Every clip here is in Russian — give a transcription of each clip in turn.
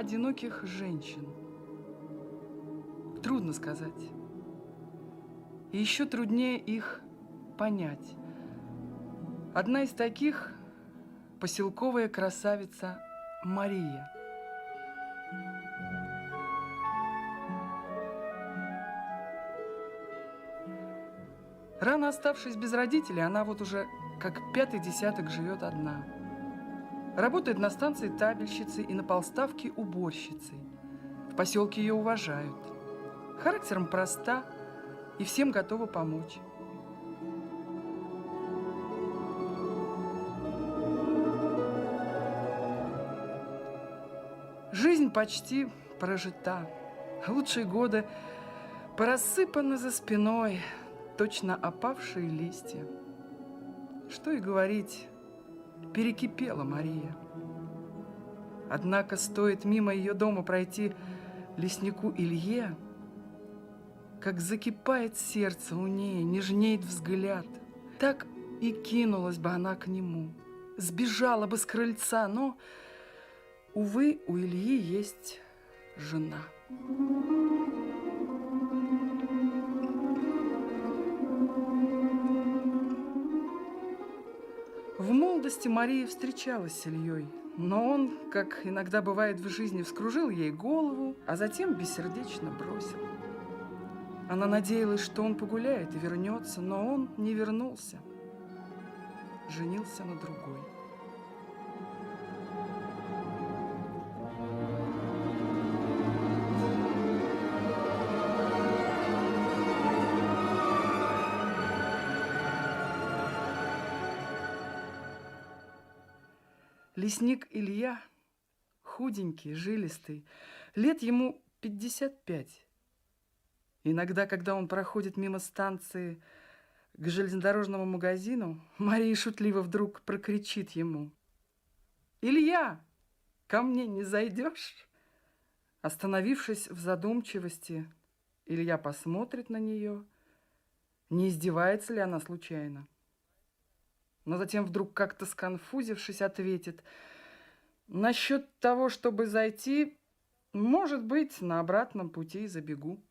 одиноких женщин. Трудно сказать. И еще труднее их понять. Одна из таких – поселковая красавица Мария. Рано оставшись без родителей, она вот уже как пятый десяток живет одна. Работает на станции табельщицей и на полставке уборщицей. В поселке ее уважают. Характером проста и всем готова помочь. Жизнь почти прожита. Лучшие годы порассыпаны за спиной, точно опавшие листья. Что и говорить, перекипела Мария. Однако стоит мимо ее дома пройти леснику Илье, как закипает сердце у ней, нежнеет взгляд. Так и кинулась бы она к нему, сбежала бы с крыльца, но, увы, у Ильи есть жена. В молодости Мария встречалась с Ильей, но он, как иногда бывает в жизни, вскружил ей голову, а затем бессердечно бросил. Она надеялась, что он погуляет и вернется, но он не вернулся. Женился на другой. Лесник Илья, худенький, жилистый, лет ему 55. Иногда, когда он проходит мимо станции к железнодорожному магазину, Мария шутливо вдруг прокричит ему: «Илья, ко мне не зайдешь?» Остановившись в задумчивости, Илья посмотрит на нее, не издевается ли она случайно. Но затем вдруг, как-то сконфузившись, ответит: «Насчет того, чтобы зайти, может быть, на обратном пути забегу».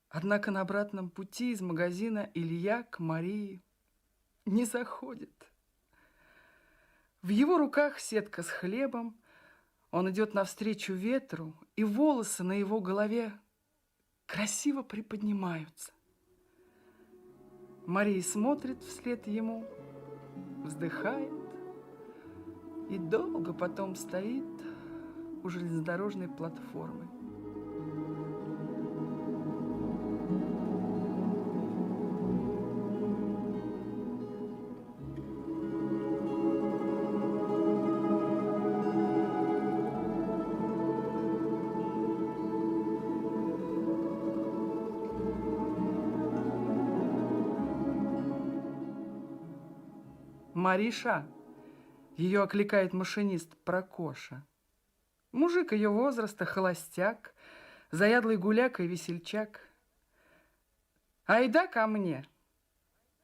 Однако на обратном пути из магазина Илья к Марии не заходит. В его руках сетка с хлебом, он идет навстречу ветру, и волосы на его голове красиво приподнимаются. Мария смотрит вслед ему, вздыхает и долго потом стоит у железнодорожной платформы. «Мариша!» — ее окликает машинист Прокоша. Мужик ее возраста, холостяк, заядлый гуляка и весельчак. «Айда ко мне!»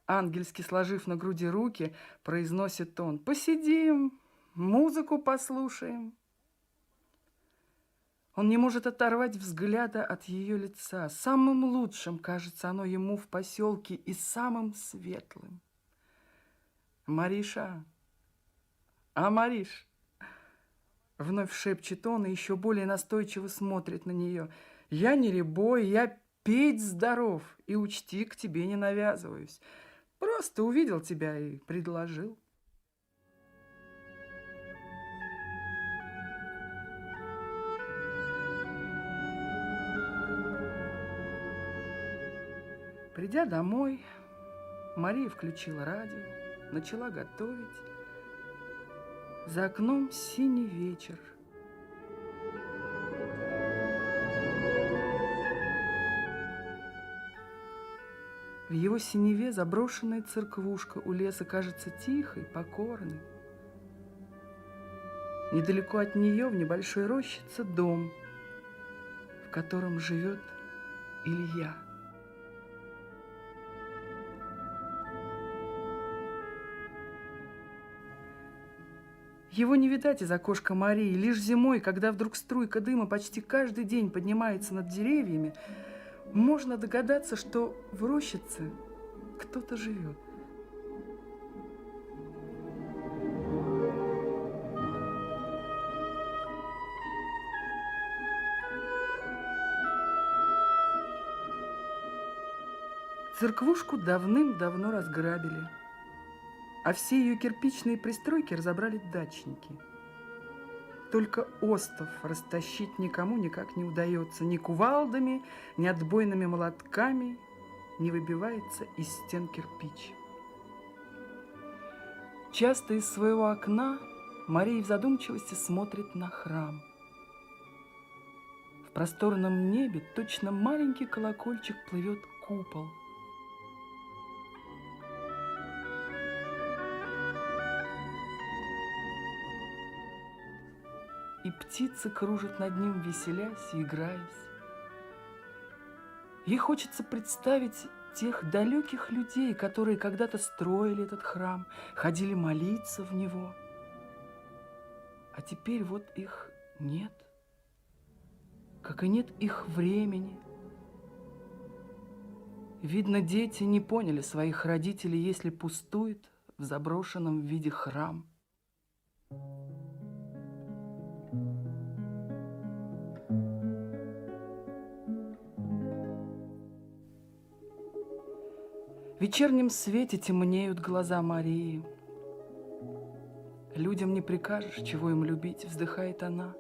Ангельски сложив на груди руки, произносит он: «Посидим, музыку послушаем». Он не может оторвать взгляда от ее лица. Самым лучшим кажется оно ему в поселке и самым светлым. «Мариша! А, Мариш!» Вновь шепчет он и еще более настойчиво смотрит на нее. «Я не рябой, я петь здоров, и учти, к тебе не навязываюсь. Просто увидел тебя и предложил». Придя домой, Мария включила радио, начала готовить. За окном синий вечер. В его синеве заброшенная церквушка у леса кажется тихой, покорной. Недалеко от нее, в небольшой рощице, дом, в котором живет Илья. Его не видать из окошка Марии. Лишь зимой, когда вдруг струйка дыма почти каждый день поднимается над деревьями, можно догадаться, что в рощице кто-то живет. Церквушку давным-давно разграбили, а все ее кирпичные пристройки разобрали дачники. Только остов растащить никому никак не удается. Ни кувалдами, ни отбойными молотками не выбивается из стен кирпич. Часто из своего окна Мария в задумчивости смотрит на храм. В просторном небе точно маленький колокольчик плывет купол. И птицы кружат над ним, веселясь и играясь. Ей хочется представить тех далеких людей, которые когда-то строили этот храм, ходили молиться в него. А теперь вот их нет, как и нет их времени. Видно, дети не поняли своих родителей, если пустует в заброшенном виде храм. В вечернем свете темнеют глаза Марии. Людям не прикажешь, чего им любить, вздыхает она.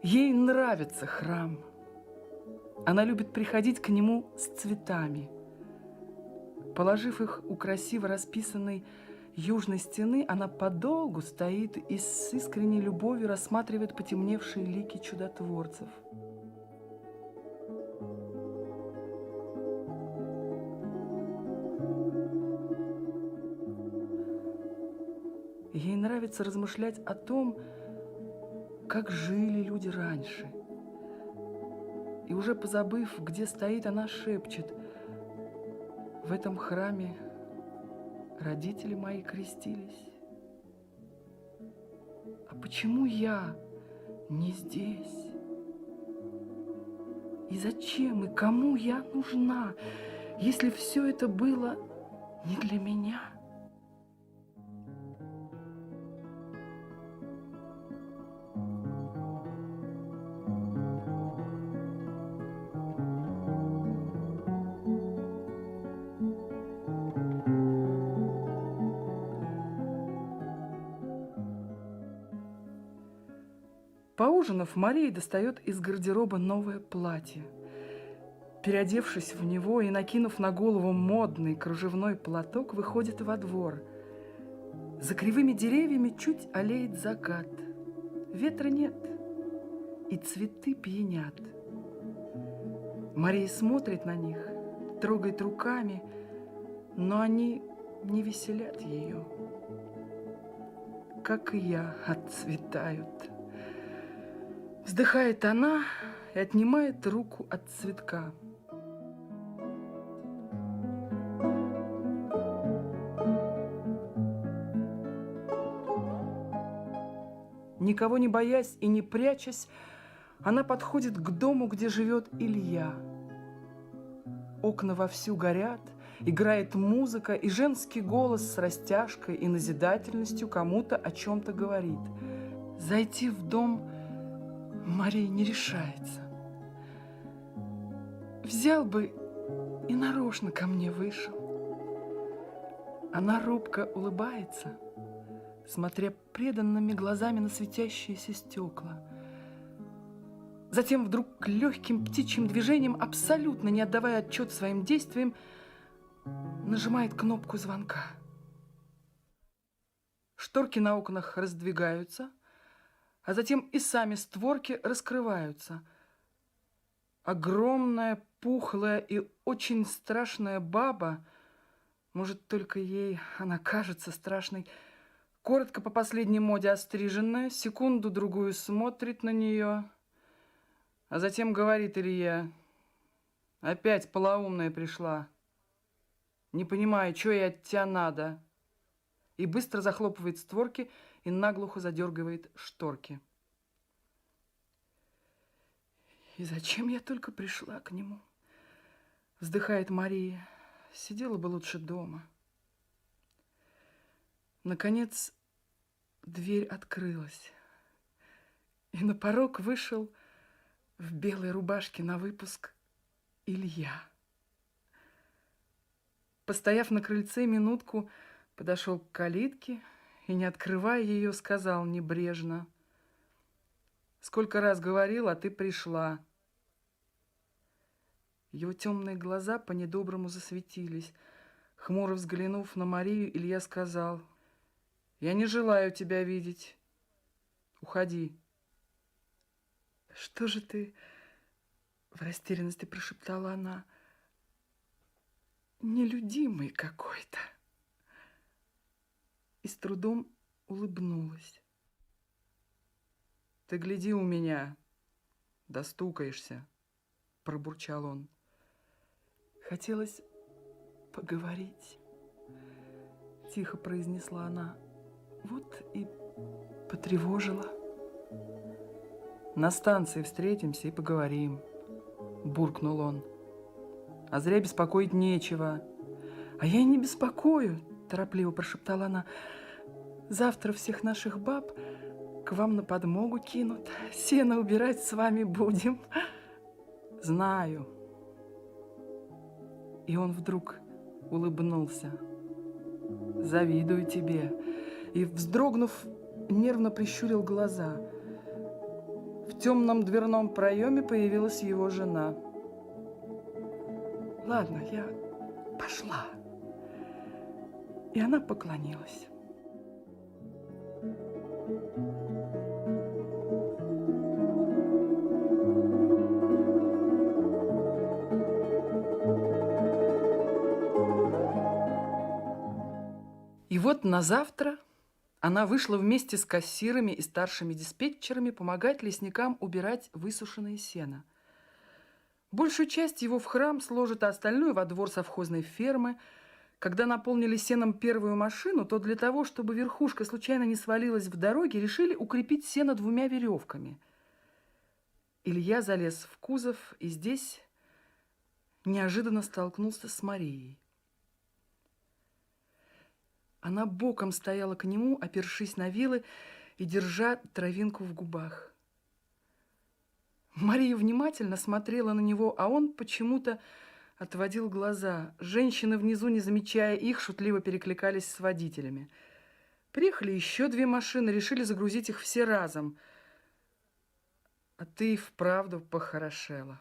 Ей нравится храм. Она любит приходить к нему с цветами. Положив их у красиво расписанной южной стены, она подолгу стоит и с искренней любовью рассматривает потемневшие лики чудотворцев. Ей нравится размышлять о том, как жили люди раньше. И уже позабыв, где стоит, она шепчет: в этом храме родители мои крестились. А почему я не здесь? И зачем, и кому я нужна, если все это было не для меня? Поужинав, Мария достает из гардероба новое платье. Переодевшись в него и накинув на голову модный кружевной платок, выходит во двор. За кривыми деревьями чуть алеет закат. Ветра нет, и цветы пьянят. Мария смотрит на них, трогает руками, но они не веселят ее. Как и я, отцветают. Вздыхает она и отнимает руку от цветка. Никого не боясь и не прячась, она подходит к дому, где живет Илья. Окна вовсю горят, играет музыка, и женский голос с растяжкой и назидательностью кому-то о чем-то говорит. Зайти в дом Мария не решается. Взял бы и нарочно ко мне вышел. Она робко улыбается, смотря преданными глазами на светящиеся стекла. Затем вдруг легким птичьим движением, абсолютно не отдавая отчет своим действиям, нажимает кнопку звонка. Шторки на окнах раздвигаются, а затем и сами створки раскрываются. Огромная, пухлая и очень страшная баба, может, только ей она кажется страшной, коротко по последней моде остриженная, секунду-другую смотрит на нее, а затем говорит Илье: опять полоумная пришла, не понимаю, что ей от тебя надо. И быстро захлопывает створки и наглухо задергивает шторки. «И зачем я только пришла к нему?» — вздыхает Мария. «Сидела бы лучше дома». Наконец, дверь открылась, и на порог вышел в белой рубашке на выпуск Илья. Постояв на крыльце минутку, подошел к калитке и, не открывая ее, сказал небрежно: «Сколько раз говорил, а ты пришла». Его темные глаза по-недоброму засветились. Хмуро взглянув на Марию, Илья сказал: «Я не желаю тебя видеть. Уходи». «Что же ты?» — в растерянности прошептала она. «Нелюдимый какой-то». И с трудом улыбнулась. «Ты гляди у меня, достукаешься», — пробурчал он. «Хотелось поговорить», — тихо произнесла она. «Вот и потревожила». «На станции встретимся и поговорим», — буркнул он. «А зря беспокоить нечего». «А я и не беспокою», — торопливо прошептала она. «Завтра всех наших баб к вам на подмогу кинут. Сено убирать с вами будем». «Знаю». И он вдруг улыбнулся. «Завидую тебе». И, вздрогнув, нервно прищурил глаза. В темном дверном проеме появилась его жена. «Ладно, я пошла». И она поклонилась. И вот на завтра она вышла вместе с кассирами и старшими диспетчерами помогать лесникам убирать высушенное сено. Большую часть его в храм сложат, а остальную во двор совхозной фермы. Когда наполнили сеном первую машину, то для того, чтобы верхушка случайно не свалилась в дороге, решили укрепить сено 2 веревками. Илья залез в кузов и здесь неожиданно столкнулся с Марией. Она боком стояла к нему, опершись на вилы и держа травинку в губах. Мария внимательно смотрела на него, а он почему-то отводил глаза. Женщины внизу, не замечая их, шутливо перекликались с водителями. Приехали еще 2 машины, решили загрузить их все разом. «А ты и вправду похорошела»,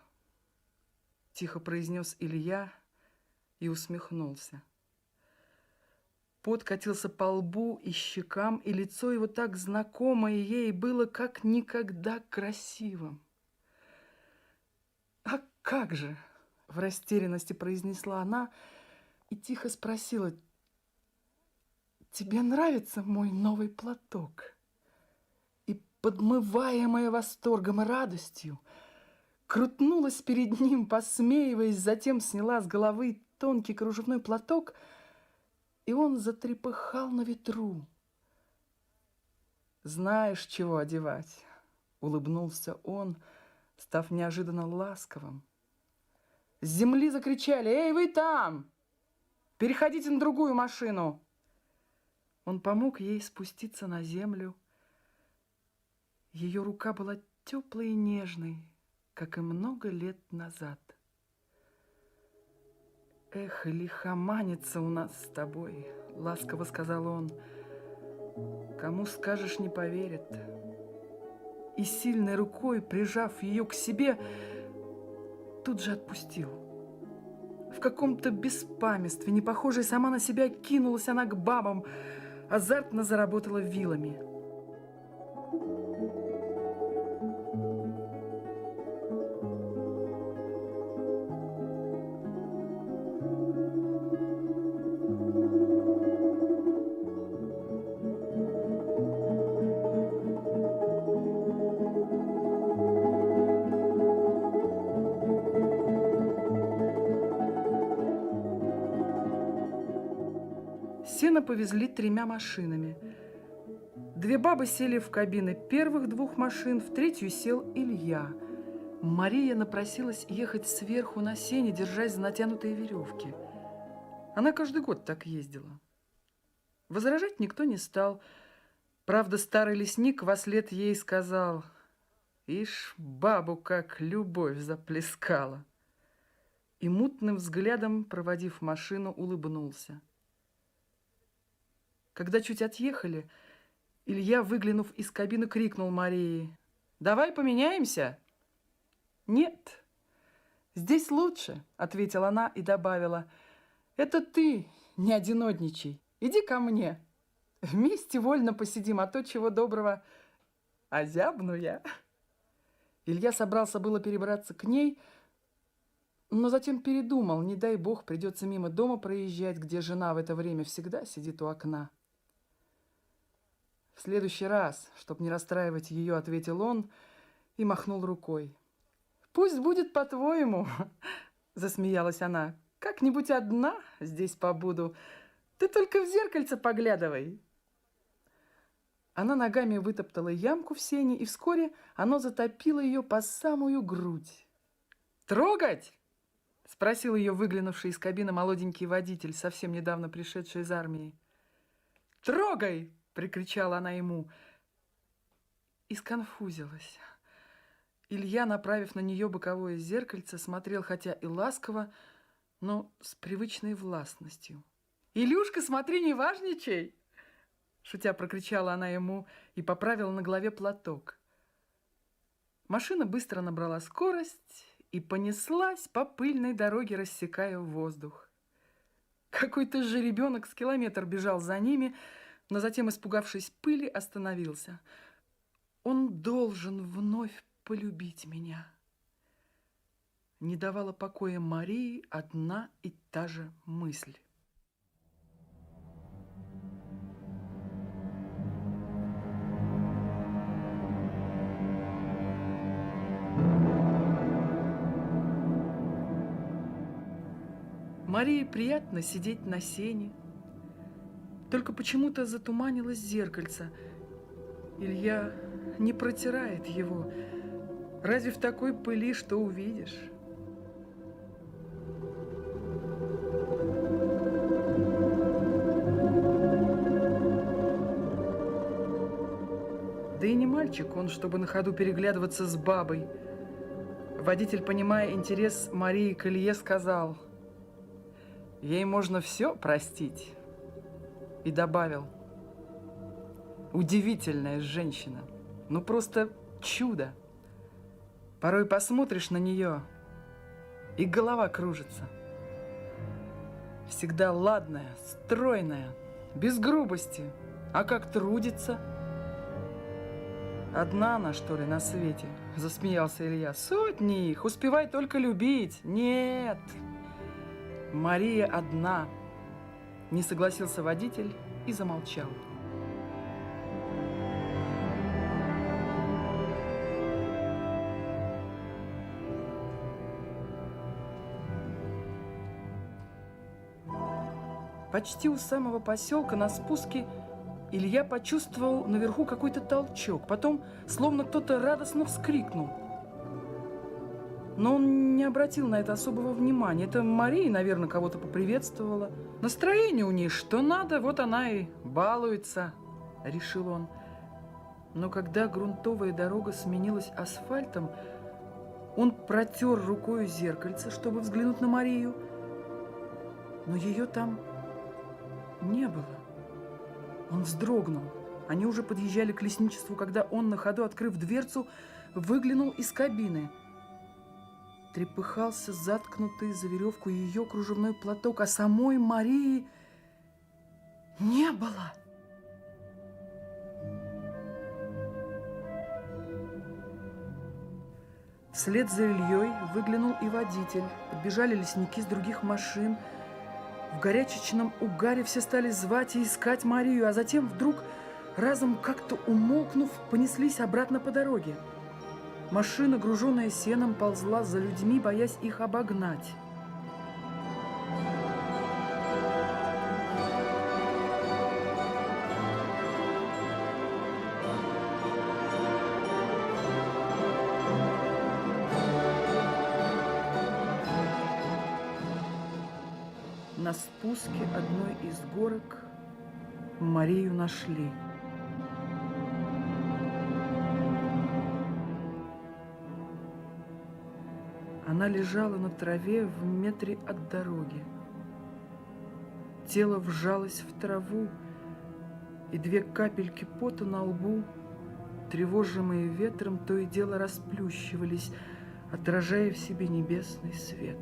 — тихо произнес Илья и усмехнулся. Пот катился по лбу и щекам, и лицо его так знакомое ей было как никогда красивым. «А как же?» — в растерянности произнесла она и тихо спросила: «Тебе нравится мой новый платок?» И, подмываемая восторгом и радостью, крутнулась перед ним, посмеиваясь, затем сняла с головы тонкий кружевной платок, и он затрепыхал на ветру. «Знаешь, чего одевать», — улыбнулся он, став неожиданно ласковым. С земли закричали: «Эй, вы там! Переходите на другую машину!» Он помог ей спуститься на землю. Ее рука была теплой и нежной, как и много лет назад. «Эх, лихоманится у нас с тобой», — ласково сказал он. «Кому скажешь, не поверят». И сильной рукой, прижав ее к себе, тут же отпустил. В каком-то беспамятстве, не похожей сама на себя, кинулась она к бабам, азартно заработала вилами. Сено повезли 3 машинами. Две бабы сели в кабины первых двух машин, в третью сел Илья. Мария напросилась ехать сверху на сене, держась за натянутые веревки. Она каждый год так ездила. Возражать никто не стал. Правда, старый лесник вослед ей сказал: «Ишь, бабу как любовь заплескала!» И мутным взглядом, проводив машину, улыбнулся. Когда чуть отъехали, Илья, выглянув из кабины, крикнул Марии: «Давай поменяемся?» «Нет, здесь лучше», — ответила она и добавила: «Это ты не одинодничай, иди ко мне. Вместе вольно посидим, а то, чего доброго, озябну я». Илья собрался было перебраться к ней, но затем передумал. Не дай бог, придется мимо дома проезжать, где жена в это время всегда сидит у окна. «В следующий раз, чтоб не расстраивать ее, — ответил он и махнул рукой. «Пусть будет по-твоему», — засмеялась она. «Как-нибудь одна здесь побуду. Ты только в зеркальце поглядывай». Она ногами вытоптала ямку в сене, и вскоре оно затопило ее по самую грудь. «Трогать?» — спросил ее выглянувший из кабины молоденький водитель, совсем недавно пришедший из армии. «Трогай!» — прикричала она ему и сконфузилась. Илья, направив на нее боковое зеркальце, смотрел хотя и ласково, но с привычной властностью. «Илюшка, смотри, не важничай!» Шутя прокричала она ему и поправила на голове платок. Машина быстро набрала скорость и понеслась по пыльной дороге, рассекая воздух. Какой-то жеребенок с километр бежал за ними, но затем, испугавшись пыли, остановился. «Он должен вновь полюбить меня». Не давала покоя Марии одна и та же мысль. Марии приятно сидеть на сене. Только почему-то затуманилось зеркальце. Илья не протирает его. Разве в такой пыли что увидишь? Да и не мальчик он, чтобы на ходу переглядываться с бабой. Водитель, понимая интерес Марии к Илье, сказал: «Ей можно все простить». И добавил: «Удивительная женщина, ну просто чудо. Порой посмотришь на нее, и голова кружится. Всегда ладная, стройная, без грубости. А как трудится!» «Одна она, что ли, на свете?» – засмеялся Илья. «Сотни их, успевай только любить». «Нет, Мария одна», – не согласился водитель и замолчал. Почти у самого поселка на спуске Илья почувствовал наверху какой-то толчок. Потом, словно кто-то радостно вскрикнул. Но он не обратил на это особого внимания. Это Мария, наверное, кого-то поприветствовала. Настроение у ней что надо, вот она и балуется, решил он. Но когда грунтовая дорога сменилась асфальтом, он протер рукой зеркальце, чтобы взглянуть на Марию. Но ее там не было. Он вздрогнул. Они уже подъезжали к лесничеству, когда он, на ходу открыв дверцу, выглянул из кабины. Трепыхался заткнутый за веревку ее кружевной платок, а самой Марии не было. Вслед за Ильей выглянул и водитель. Подбежали лесники с других машин. В горячечном угаре все стали звать и искать Марию, а затем вдруг, разом как-то умолкнув, понеслись обратно по дороге. Машина, груженная сеном, ползла за людьми, боясь их обогнать. На спуске одной из горок Марию нашли. Она лежала на траве в метре от дороги. Тело вжалось в траву, и 2 капельки пота на лбу, тревожимые ветром, то и дело расплющивались, отражая в себе небесный свет.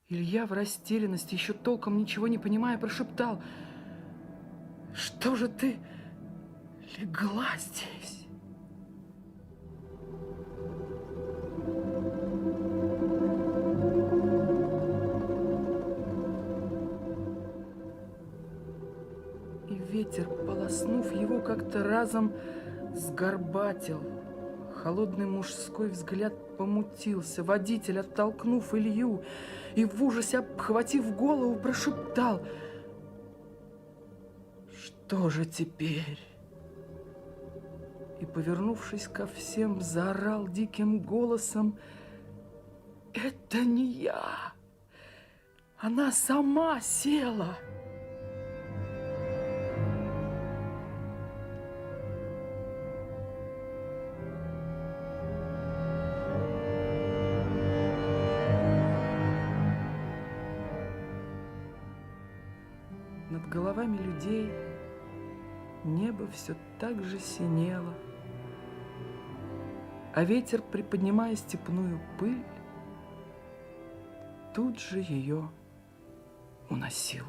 Илья в растерянности, еще толком ничего не понимая, прошептал: «Что же ты легла здесь?» И ветер, полоснув его, как-то разом сгорбатил. Холодный мужской взгляд помутился. Водитель, оттолкнув Илью и в ужасе обхватив голову, прошептал: «Что же теперь?» И, повернувшись ко всем, заорал диким голосом: «Это не я! Она сама села!» Над головами людей небо все так же синело, а ветер, приподнимая степную пыль, тут же ее уносил.